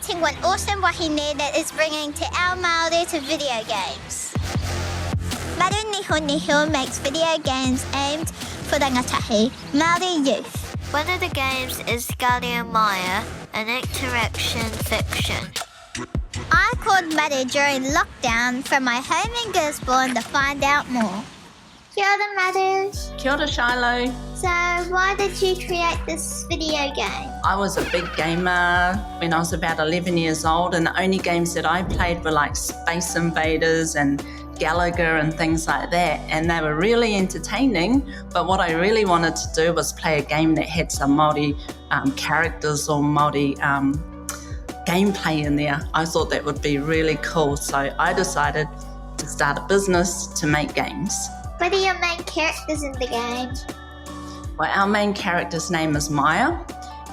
highlighting what awesome wahine that is bringing to our Māori to video games. Maru Nihoniho makes video games aimed for rangatahi, Māori youth. One of the games is Guardian Maia, an interaction fiction. I called Maru during lockdown from my home in Gisborne to find out more. Kia ora, Maru. Kia ora, Shiloh. So why did you create this video game? I was a big gamer when I was about 11 years old, and the only games that I played were like Space Invaders and Gallagher and things like that, and they were really entertaining, but what I really wanted to do was play a game that had some Māori characters or Māori gameplay in there. I thought that would be really cool, so I decided to start a business to make games. What are your main characters in the game? Well, our main character's name is Maya,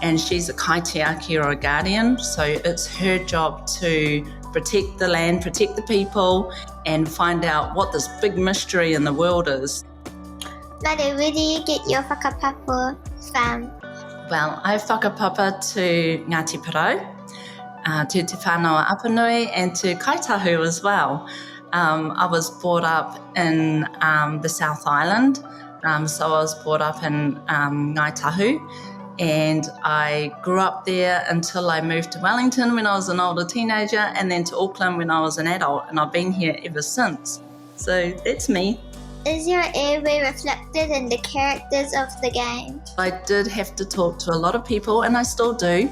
and she's a kaitiaki or a guardian, so it's her job to protect the land, protect the people, and find out what this big mystery in the world is. Maru, where do you get your whakapapa from? Well, I whakapapa to Ngati Porou, to Te Whānau Apanui, and to Kaitahu as well. I was brought up in the South Island, so I was brought up in Ngaitahu, and I grew up there until I moved to Wellington when I was an older teenager, and then to Auckland when I was an adult, and I've been here ever since. So that's me. Is your airway reflected in the characters of the game? I did have to talk to a lot of people, and I still do,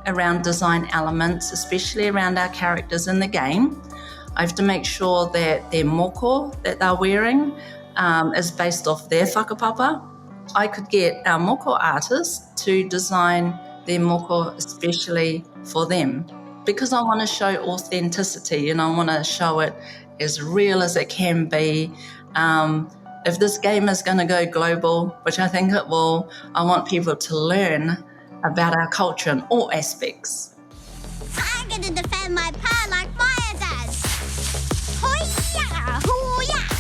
around design elements, especially around our characters in the game. I have to make sure that their moko that they're wearing is based off their whakapapa. I could get our moko artists to design their moko especially for them, because I want to show authenticity and I want to show it as real as it can be. If this game is going to go global, which I think it will, I want people to learn about our culture in all aspects. I'm going to defend my pa like Maya does. Hoo-yah! Hoo-yah!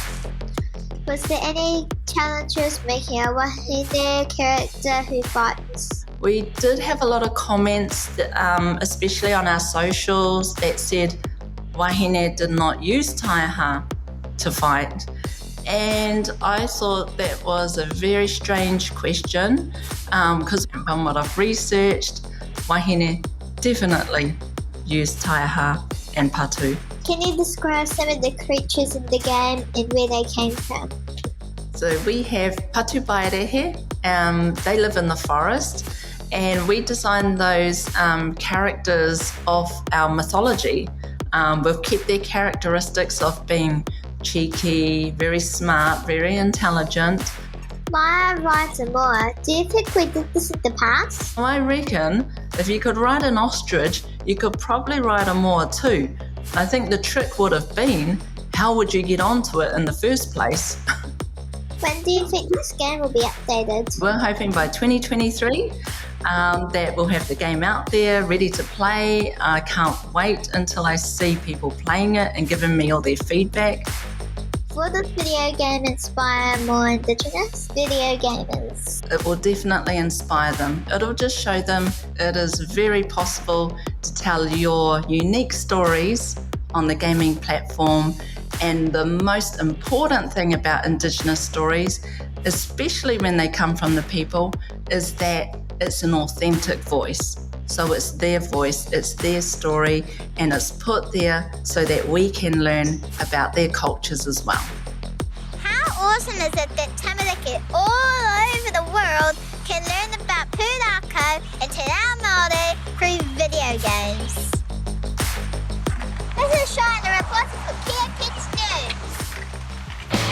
Was there any challenges making a wahine character who fights? We did have a lot of comments, especially on our socials, that said wahine did not use taiaha to fight. And I thought that was a very strange question, because from what I've researched, wahine definitely use taiaha and patu. Can you describe some of the creatures in the game and where they came from? So we have patu bairehe, they live in the forest, and we designed those characters of our mythology. We've kept their characteristics of being cheeky, very smart, very intelligent. Maya rides a moa. Do you think we did this in the past? I reckon if you could ride an ostrich, you could probably ride a moa too. I think the trick would have been, how would you get onto it in the first place? When do you think this game will be updated? We're hoping by 2023 that we'll have the game out there ready to play. I can't wait until I see people playing it and giving me all their feedback. Will this video game inspire more indigenous video gamers? It will definitely inspire them. It'll just show them it is very possible to tell your unique stories on the gaming platform. And the most important thing about indigenous stories, especially when they come from the people, is that it's an authentic voice. So it's their voice, it's their story, and it's put there so that we can learn about their cultures as well. How awesome is it that tamariki all